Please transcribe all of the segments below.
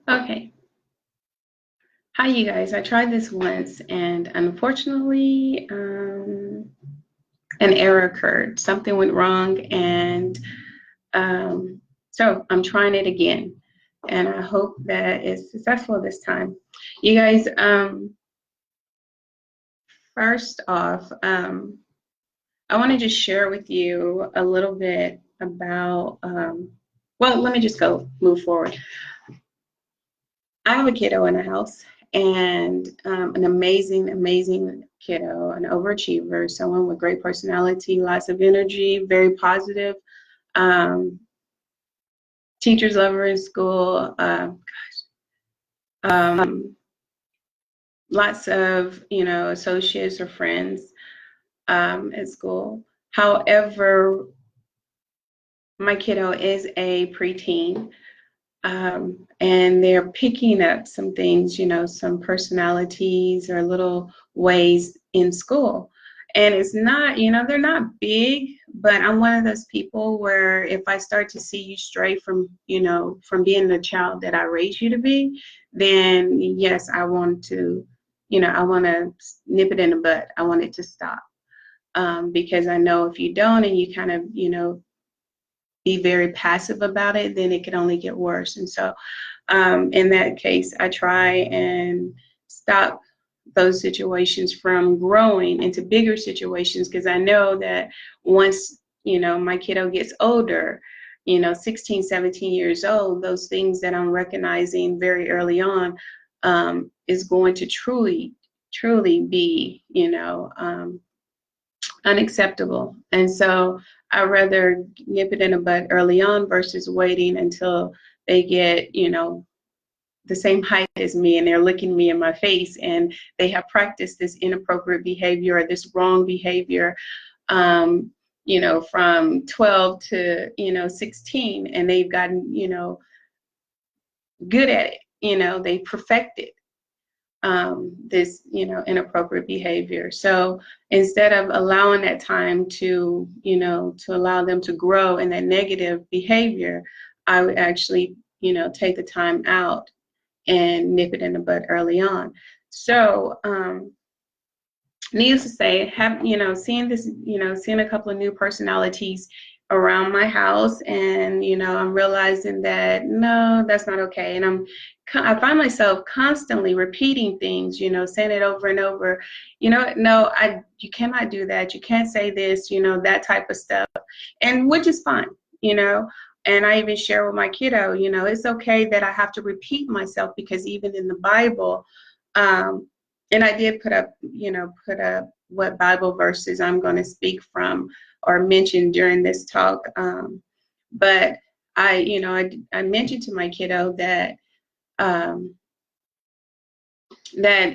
Okay. Hi, you guys. I tried this once, and unfortunately, an error occurred. Something went wrong, and so I'm trying it again, and I hope that it's successful this time. You guys, first off, I want to just share with you a little bit about, well, let me just move forward. I have a kiddo in the house, and an amazing kiddo, an overachiever, someone with great personality, lots of energy, very positive. Um, Teachers love her in school. Lots of associates or friends at school. However, my kiddo is a preteen. And they're picking up some things, some personalities or little ways in school. And it's not, they're not big, but I'm one of those people where if I start to see you stray from being the child that I raised you to be, then yes, I want to, I want to nip it in the bud. I want it to stop. Because I know if you don't and you kind of, be very passive about it, then it could only get worse. And so in that case, I try and stop those situations from growing into bigger situations, because I know that once, my kiddo gets older, 16, 17 years old, those things that I'm recognizing very early on is going to truly be, unacceptable. And so I'd rather nip it in the bud early on versus waiting until they get, the same height as me and they're looking me in my face and they have practiced this inappropriate behavior or this wrong behavior, from 12 to, 16, and they've gotten, good at it. They perfected this, inappropriate behavior. So instead of allowing that time to, to allow them to grow in that negative behavior, I would actually, take the time out and nip it in the bud early on. So, needless to say, seeing this, seeing a couple of new personalities around my house, and I'm realizing that no, that's not okay, and I find myself constantly repeating things, saying it over and over, no, you cannot do that, you can't say this, that type of stuff, and which is fine, and I even share with my kiddo, it's okay that I have to repeat myself, because even in the Bible, and I did put up what Bible verses I'm going to speak from or mention during this talk. But I mentioned to my kiddo that that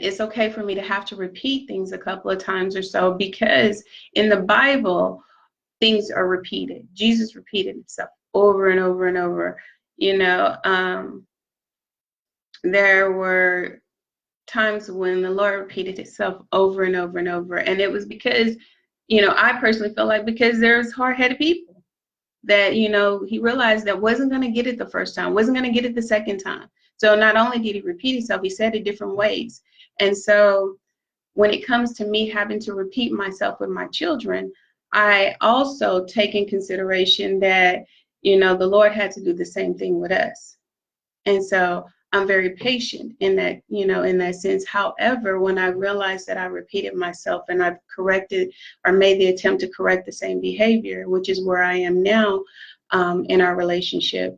it's okay for me to have to repeat things a couple of times or so, because in the Bible, things are repeated. Jesus repeated himself over and over and over. There were times when the Lord repeated itself over and over and over. And it was because, I personally feel like because there's hard-headed people that, he realized that wasn't going to get it the first time, wasn't going to get it the second time. So not only did he repeat himself, he said it different ways. And so when it comes to me having to repeat myself with my children, I also take in consideration that, the Lord had to do the same thing with us. And so I'm very patient in that, in that sense. However, when I realized that I repeated myself and I've corrected or made the attempt to correct the same behavior, which is where I am now in our relationship,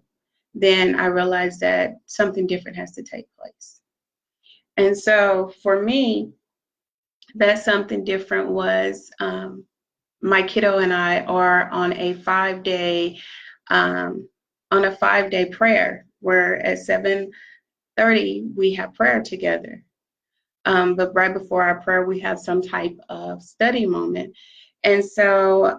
then I realized that something different has to take place. And so for me, that something different was my kiddo and I are on a 5-day prayer, where at 7:30 we have prayer together. But right before our prayer, we have some type of study moment. And so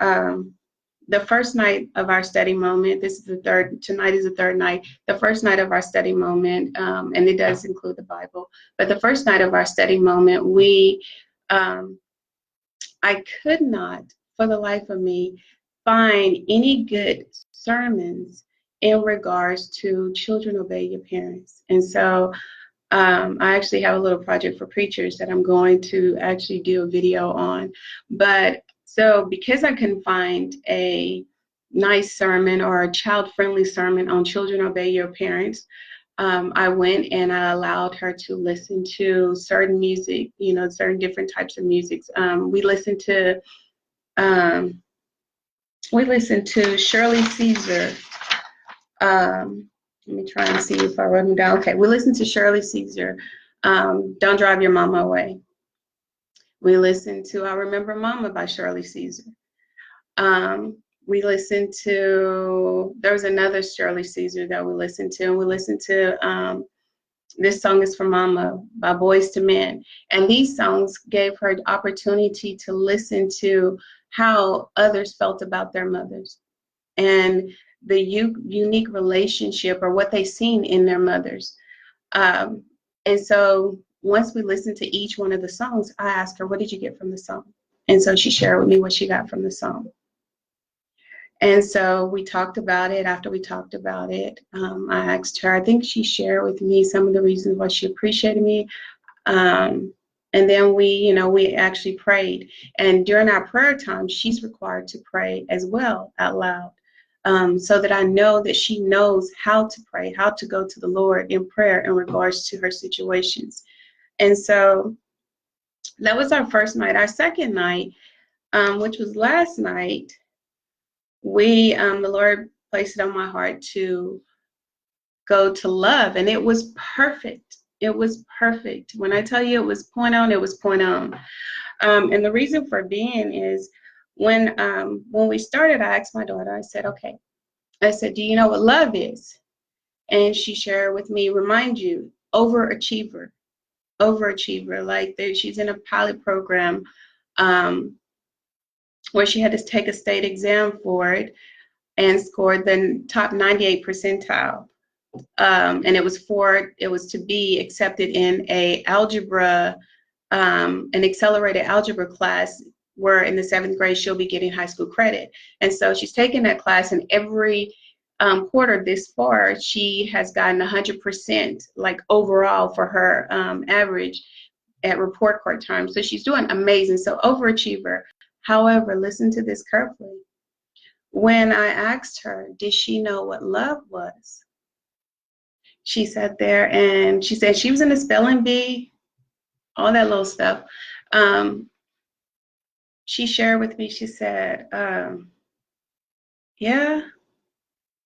the first night of our study moment, tonight is the third night, the first night of our study moment, and it does include the Bible, but the first night of our study moment, I could not, for the life of me, find any good sermons in regards to children obey your parents. And so I actually have a little project for preachers that I'm going to actually do a video on. But so because I couldn't find a nice sermon or a child-friendly sermon on children obey your parents, I went and I allowed her to listen to certain music, you know, certain different types of music. Um, we listened to Shirley Caesar. Let me try and see if I wrote them down. Okay, we listened to Shirley Caesar. Don't Drive Your Mama Away. We listened to I Remember Mama by Shirley Caesar. We listened to, there was another Shirley Caesar that we listened to, and we listened to This Song Is for Mama by Boys to Men. And these songs gave her the opportunity to listen to how others felt about their mothers and the unique relationship or what they seen in their mothers. And so once we listened to each one of the songs, I asked her, what did you get from the song? And so she shared with me what she got from the song. And so we talked about it. After we talked about it, I asked her, I think she shared with me some of the reasons why she appreciated me. And then we actually prayed. And during our prayer time, she's required to pray as well out loud. So that I know that she knows how to pray, how to go to the Lord in prayer in regards to her situations. And so that was our first night. Our second night, which was last night, the Lord placed it on my heart to go to love, and it was perfect. It was perfect. When I tell you it was point on, it was point on. And the reason for being is when we started, I asked my daughter, I said, okay, I said, do you know what love is? And she shared with me, remind you, overachiever. Like she's in a pilot program where she had to take a state exam for it and scored the top 98 percentile. And it was to be accepted in an accelerated algebra class where in the 7th grade she'll be getting high school credit. And so she's taken that class, and every quarter this far, she has gotten 100% like overall for her average at report card time. So she's doing amazing. So overachiever. However, listen to this carefully. When I asked her, did she know what love was? She sat there and she said she was in the spelling bee, all that little stuff. She shared with me, she said, yeah.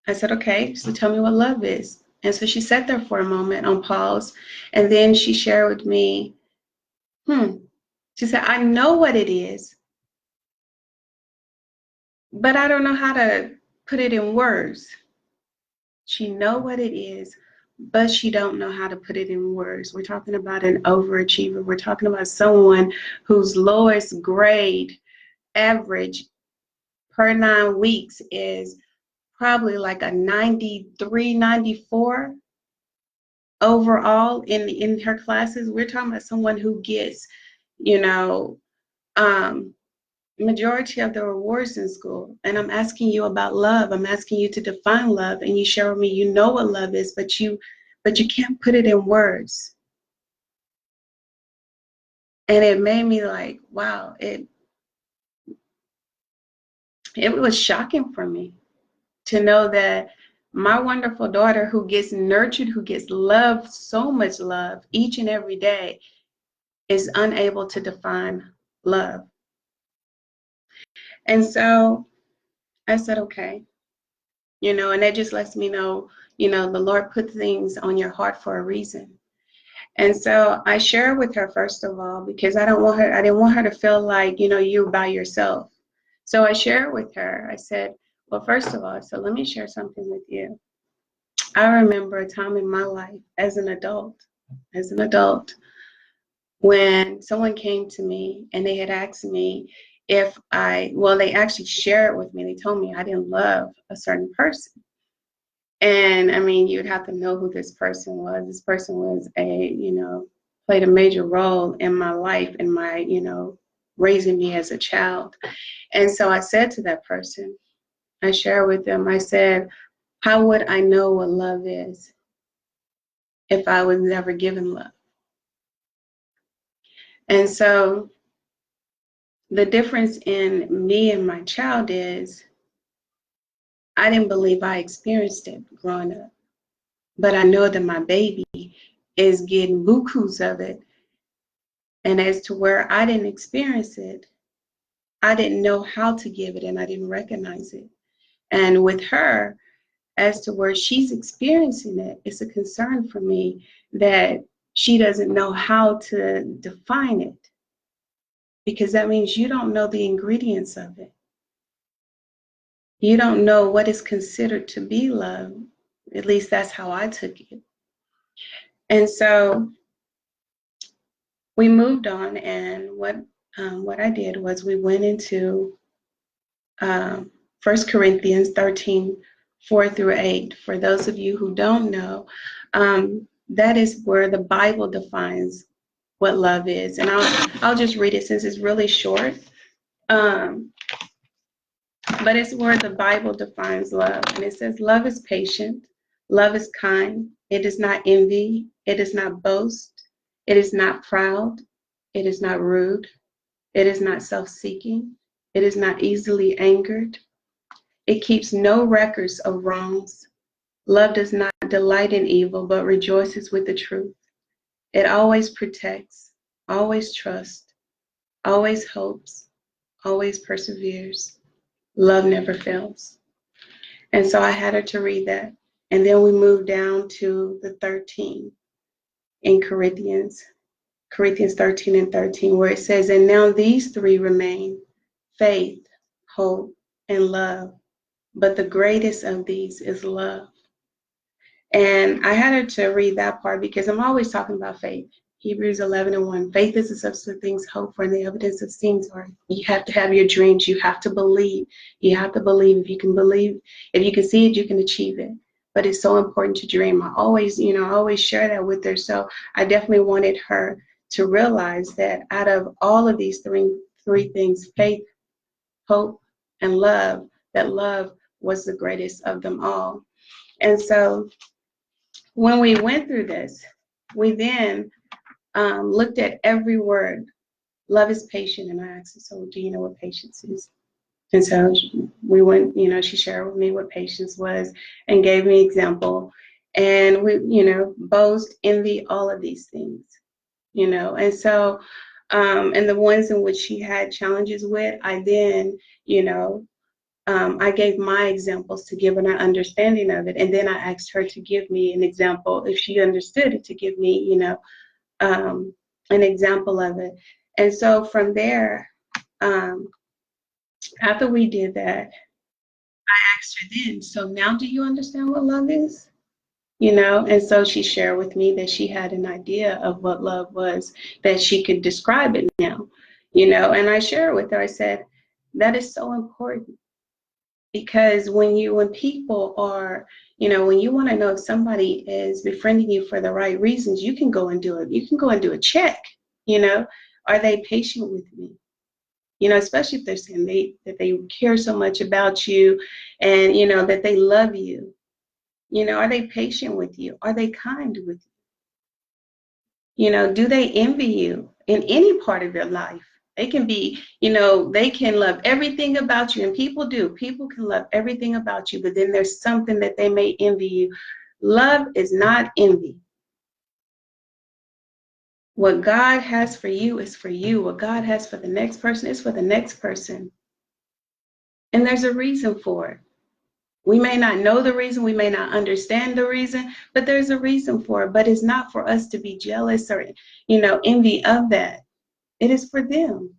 I said, okay, so tell me what love is. And so she sat there for a moment on pause, and then she shared with me, she said, I know what it is, but I don't know how to put it in words. She know what it is, but she don't know how to put it in words. We're talking about an overachiever. We're talking about someone whose lowest grade average per 9 weeks is probably like a 93, 94 overall in her classes. We're talking about someone who gets, majority of the rewards in school. And I'm asking you about love. I'm asking you to define love, and you share with me you know what love is, but you can't put it in words. And it made me like, wow, it was shocking for me to know that my wonderful daughter, who gets nurtured, who gets loved, so much love each and every day, is unable to define love. And so I said, okay, and that just lets me know, the Lord put things on your heart for a reason. And so I share with her, first of all, because I didn't want her to feel like, you're by yourself. So I share with her, I said, well, first of all, so let me share something with you. I remember a time in my life as an adult, when someone came to me and they had asked me they actually shared with me, they told me I didn't love a certain person. And I mean, you'd have to know who this person was. This person was played a major role in my life, in my, raising me as a child. And so I said to that person, I shared with them, I said, How would I know what love is if I was never given love? And so the difference in me and my child is I didn't believe I experienced it growing up, but I know that my baby is getting bukus of it. And as to where I didn't experience it, I didn't know how to give it and I didn't recognize it. And with her, as to where she's experiencing it, it's a concern for me that she doesn't know how to define it, because that means you don't know the ingredients of it. You don't know what is considered to be love. At least that's how I took it. And so we moved on, and what I did was we went into 1 Corinthians 13, 4 through 8. For those of you who don't know, that is where the Bible defines what love is. And I'll just read it since it's really short. But it's where the Bible defines love. And it says, love is patient, love is kind, it does not envy, it does not boast, it is not proud, it is not rude, it is not self-seeking, it is not easily angered, it keeps no records of wrongs. Love does not delight in evil, but rejoices with the truth. It always protects, always trusts, always hopes, always perseveres. Love never fails. And so I had her to read that. And then we moved down to the 13 in Corinthians 13 and 13, where it says, and now these three remain, faith, hope, and love. But the greatest of these is love. And I had her to read that part because I'm always talking about faith. Hebrews 11 and 1. Faith is the substance of things hoped for and the evidence of things are. You have to have your dreams. You have to believe. You have to believe. If you can believe, if you can see it, you can achieve it. But it's so important to dream. I always share that with her. So I definitely wanted her to realize that out of all of these three things, faith, hope, and love, that love was the greatest of them all. And so when we went through this, we then looked at every word. Love is patient. And I asked her, so do you know what patience is? And so we went, she shared with me what patience was and gave me an example. And we, boast, envy, all of these things, And so, and the ones in which she had challenges with, I then, I gave my examples to give her an understanding of it. And then I asked her to give me an example, if she understood it, to give me, an example of it. And so from there, after we did that, I asked her then, so now do you understand what love is? And so she shared with me that she had an idea of what love was, that she could describe it now, and I shared with her, I said, that is so important. Because when people are, when you want to know if somebody is befriending you for the right reasons, you can go and do it. You can go and do a check, are they patient with me? Especially if they're saying that they care so much about you and, that they love you. Are they patient with you? Are they kind with you? Do they envy you in any part of your life? They can be, they can love everything about you, and people do. People can love everything about you, but then there's something that they may envy you. Love is not envy. What God has for you is for you. What God has for the next person is for the next person. And there's a reason for it. We may not know the reason, we may not understand the reason, but there's a reason for it. But it's not for us to be jealous or, envy of that. It is for them.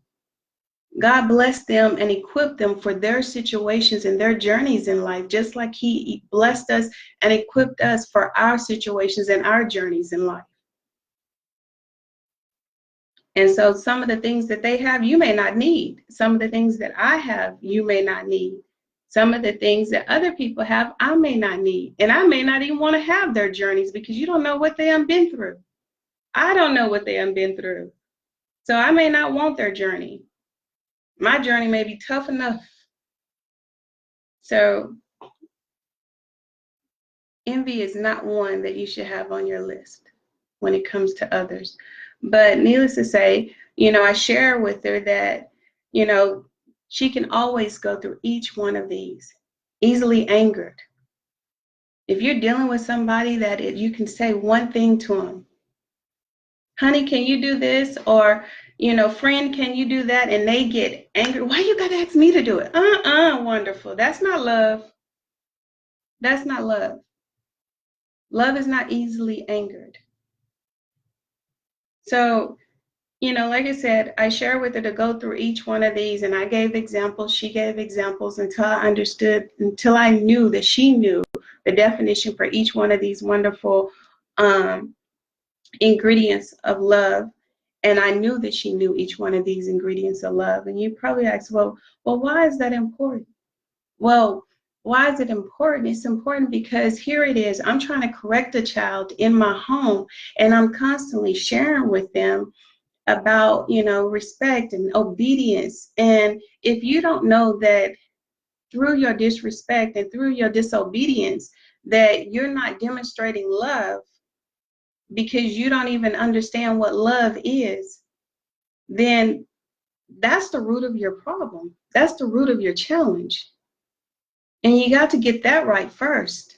God blessed them and equipped them for their situations and their journeys in life, just like He blessed us and equipped us for our situations and our journeys in life. And so some of the things that they have, you may not need. Some of the things that I have, you may not need. Some of the things that other people have, I may not need. And I may not even want to have their journeys because you don't know what they have been through. I don't know what they have been through. So I may not want their journey. My journey may be tough enough. So envy is not one that you should have on your list when it comes to others. But needless to say, I share with her that, you know, she can always go through each one of these. Easily angered. If you're dealing with somebody that you can say one thing to them, honey, can you do this? Or, friend, can you do that? And they get angry. Why you got to ask me to do it? Wonderful. That's not love. That's not love. Love is not easily angered. So, like I said, I share with her to go through each one of these, and I gave examples. She gave examples until I knew that she knew the definition for each one of these wonderful ingredients of love. And I knew that she knew each one of these ingredients of love. And you probably ask, well, why is that important? Well, why is it important? It's important because here it is. I'm trying to correct a child in my home, and I'm constantly sharing with them about, respect and obedience. And if you don't know that through your disrespect and through your disobedience, that you're not demonstrating love because you don't even understand what love is, then that's the root of your problem. That's the root of your challenge. And you got to get that right first.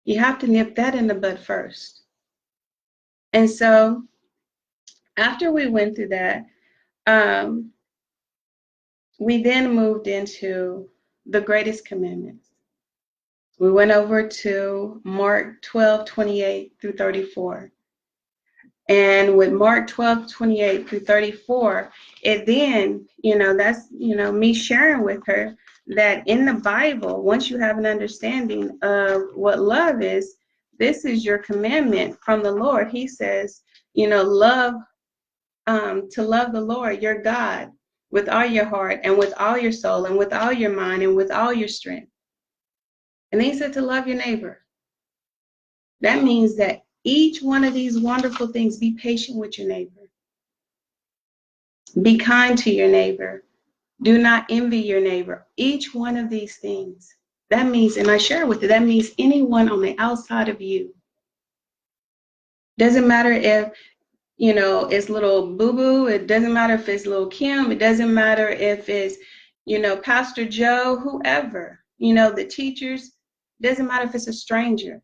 You have to nip that in the bud first. And so after we went through that, we then moved into the greatest commandments. We went over to Mark 12:28 through 34. And with Mark 12:28 through 34, it then, that's, me sharing with her that in the Bible, once you have an understanding of what love is, this is your commandment from the Lord. He says, love, to love the Lord, your God, with all your heart and with all your soul and with all your mind and with all your strength. And then he said to love your neighbor. That means that each one of these wonderful things, be patient with your neighbor. Be kind to your neighbor. Do not envy your neighbor. Each one of these things. That means, and I share with you, that means anyone on the outside of you. Doesn't matter if, it's little boo-boo. It doesn't matter if it's little Kim. It doesn't matter if it's, Pastor Joe, whoever, the teachers. Doesn't matter if it's a stranger.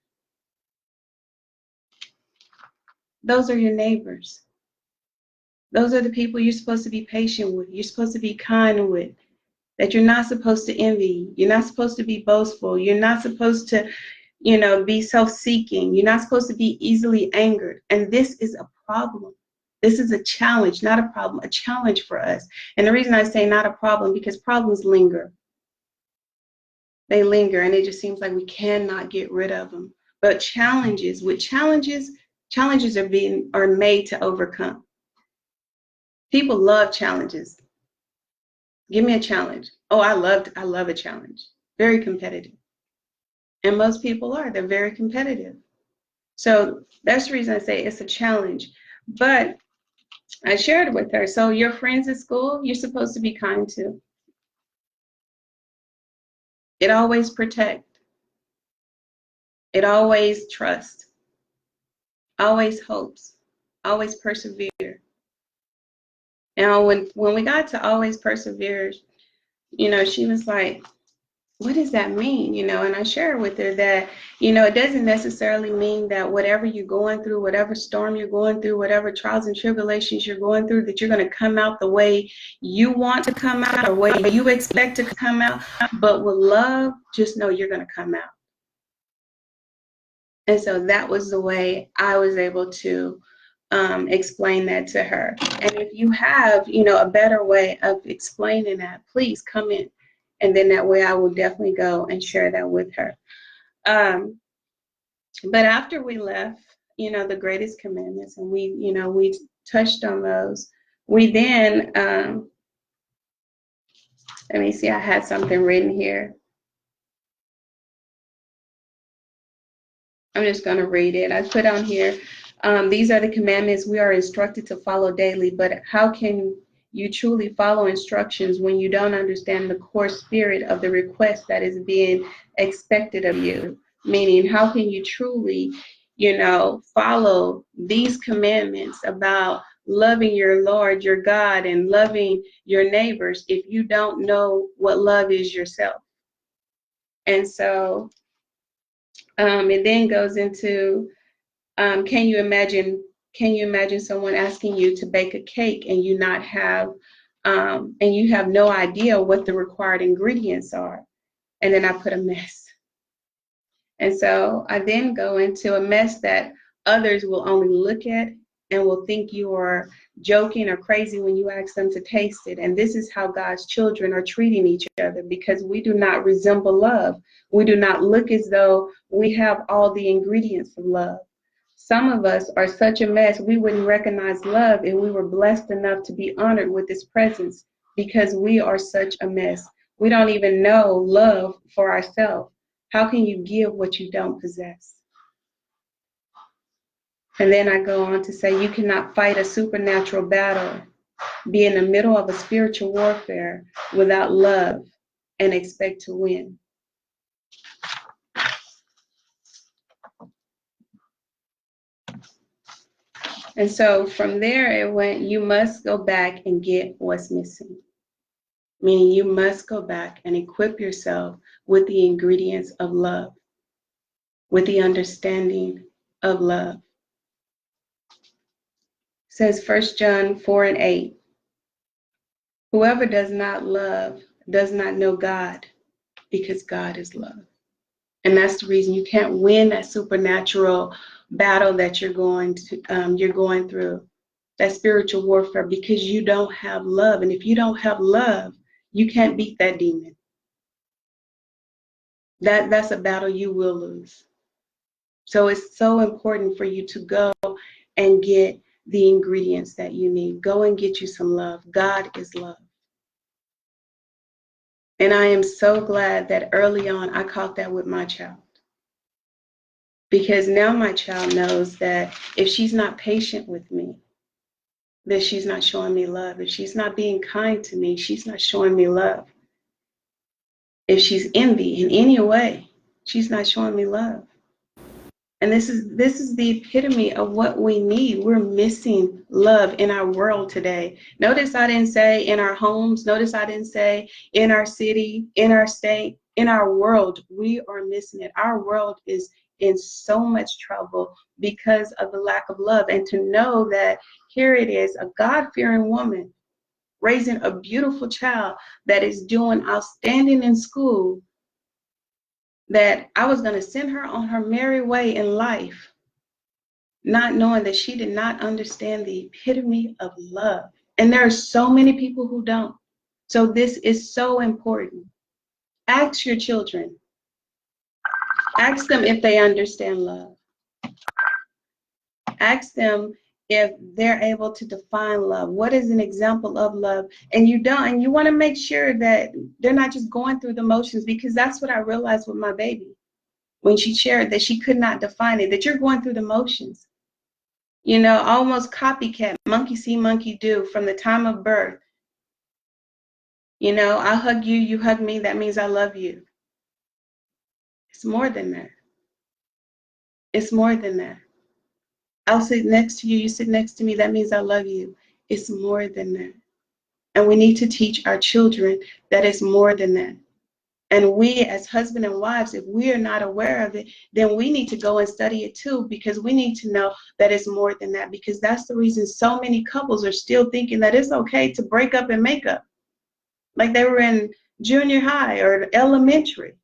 Those are your neighbors. Those are the people you're supposed to be patient with. You're supposed to be kind with. That you're not supposed to envy. You're not supposed to be boastful. You're not supposed to, be self-seeking. You're not supposed to be easily angered. And this is a problem. This is a challenge, not a problem, a challenge for us. And the reason I say not a problem, because problems linger. They linger, and it just seems like we cannot get rid of them. But challenges are made to overcome. People love challenges. Give me a challenge. Oh, I love a challenge. Very competitive. And most people are. They're very competitive. So that's the reason I say it's a challenge. But I shared with her, so your friends at school, you're supposed to be kind to. It always protect. It always trust. Always hopes. Always persevere. Now, when we got to always persevere, she was like, what does that mean? And I share with her that, it doesn't necessarily mean that whatever you're going through, whatever storm you're going through, whatever trials and tribulations you're going through, that you're going to come out the way you want to come out or way you expect to come out. But with love, just know you're going to come out. And so that was the way I was able to explain that to her. And if you have, a better way of explaining that, please come in. And then that way I will definitely go and share that with her. But after we left, the greatest commandments, and we touched on those, we then, let me see, I had something written here. I'm just going to read it. I put on here, these are the commandments we are instructed to follow daily, but how can you truly follow instructions when you don't understand the core spirit of the request that is being expected of you? Meaning, how can you truly, follow these commandments about loving your Lord, your God, and loving your neighbors if you don't know what love is yourself? And so it then goes into, can you imagine someone asking you to bake a cake and you not have and you have no idea what the required ingredients are? And then I put a mess. And so I then go into a mess that others will only look at and will think you are joking or crazy when you ask them to taste it. And this is how God's children are treating each other, because we do not resemble love. We do not look as though we have all the ingredients of love. Some of us are such a mess, we wouldn't recognize love if we were blessed enough to be honored with His presence, because we are such a mess. We don't even know love for ourselves. How can you give what you don't possess? And then I go on to say, you cannot fight a supernatural battle, be in the middle of a spiritual warfare without love and expect to win. And so from there it went, you must go back and get what's missing. Meaning you must go back and equip yourself with the ingredients of love, with the understanding of love. It says 1 John 4:8, whoever does not love does not know God, because God is love. And that's the reason you can't win that supernatural battle that you're going through, that spiritual warfare, because you don't have love. And if you don't have love, you can't beat that demon. That's a battle you will lose. So it's so important for you to go and get the ingredients that you need. Go and get you some love. God is love. And I am so glad that early on I caught that with my child. Because now my child knows that if she's not patient with me, that she's not showing me love. If she's not being kind to me, she's not showing me love. If she's envy in any way, she's not showing me love. And this is the epitome of what we need. We're missing love in our world today. Notice I didn't say in our homes. Notice I didn't say in our city, in our state, in our world. We are missing it. Our world is in so much trouble because of the lack of love. And to know that here it is, a God-fearing woman raising a beautiful child that is doing outstanding in school, that I was going to send her on her merry way in life, not knowing that she did not understand the epitome of love. And there are so many people who don't. So this is so important. Ask your children. Ask them if they understand love. Ask them if they're able to define love. What is an example of love? And you don't, and you want to make sure that they're not just going through the motions, because that's what I realized with my baby when she shared that she could not define it, that you're going through the motions. Almost copycat, monkey see, monkey do, from the time of birth. I hug you, you hug me, that means I love you. It's more than that. It's more than that. I'll sit next to you, you sit next to me, that means I love you. It's more than that. And we need to teach our children that it's more than that. And we as husband and wives, if we are not aware of it, then we need to go and study it too, because we need to know that it's more than that, because that's the reason so many couples are still thinking that it's okay to break up and make up, like they were in junior high or elementary.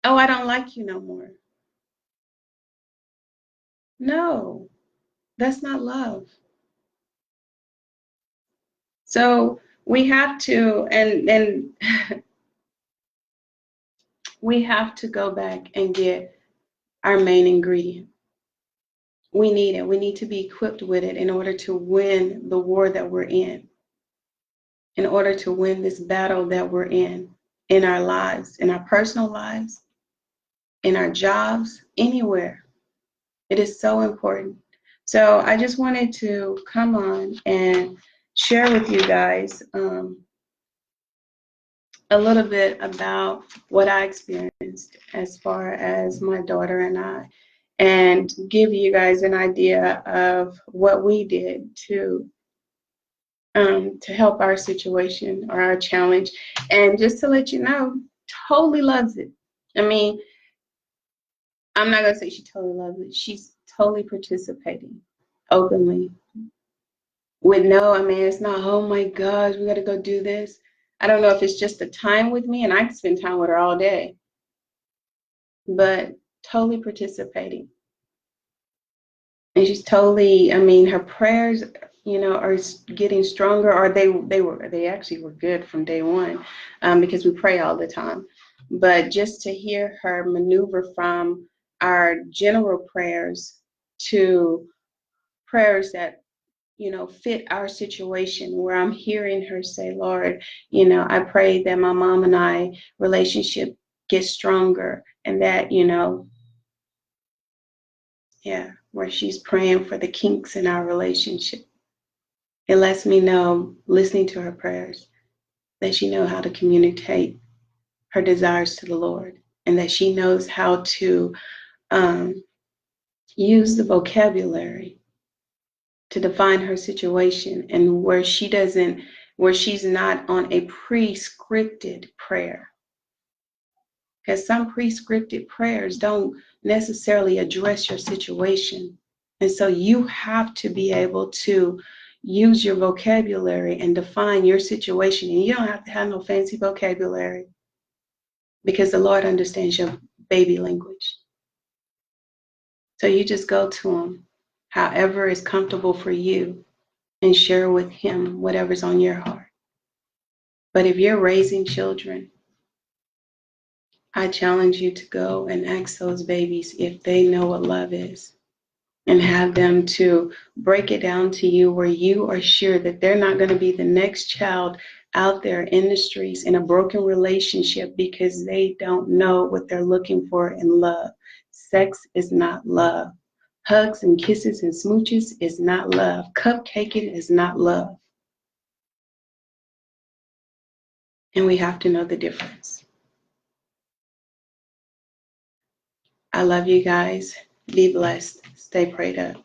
Oh, I don't like you no more. No, that's not love. So we have to, and we have to go back and get our main ingredient. We need it. We need to be equipped with it in order to win the war that we're in order to win this battle that we're in our lives, in our personal lives, in our jobs, anywhere. It is so important. So I just wanted to come on and share with you guys a little bit about what I experienced as far as my daughter and I, and give you guys an idea of what we did to help our situation or our challenge. And just to let you know, totally loves it. I mean, I'm not gonna say she totally loves it. She's totally participating openly with no, I mean, it's not, oh my gosh, we gotta go do this. I don't know if it's just the time with me, and I can spend time with her all day, but totally participating. And she's totally, I mean, her prayers, are getting stronger, or they actually were good from day one, because we pray all the time. But just to hear her maneuver from our general prayers to prayers that fit our situation, where I'm hearing her say, Lord, I pray that my mom and I relationship gets stronger, and that, yeah, where she's praying for the kinks in our relationship. It lets me know, listening to her prayers, that she knows how to communicate her desires to the Lord, and that she knows how to um, use the vocabulary to define her situation, and where she's not on a pre-scripted prayer. Because some pre-scripted prayers don't necessarily address your situation. And so you have to be able to use your vocabulary and define your situation. And you don't have to have no fancy vocabulary, because the Lord understands your baby language. So you just go to Him however is comfortable for you, and share with Him whatever's on your heart. But if you're raising children, I challenge you to go and ask those babies if they know what love is, and have them to break it down to you, where you are sure that they're not going to be the next child out there in the streets in a broken relationship because they don't know what they're looking for in love. Sex is not love. Hugs and kisses and smooches is not love. Cupcaking is not love. And we have to know the difference. I love you guys. Be blessed. Stay prayed up.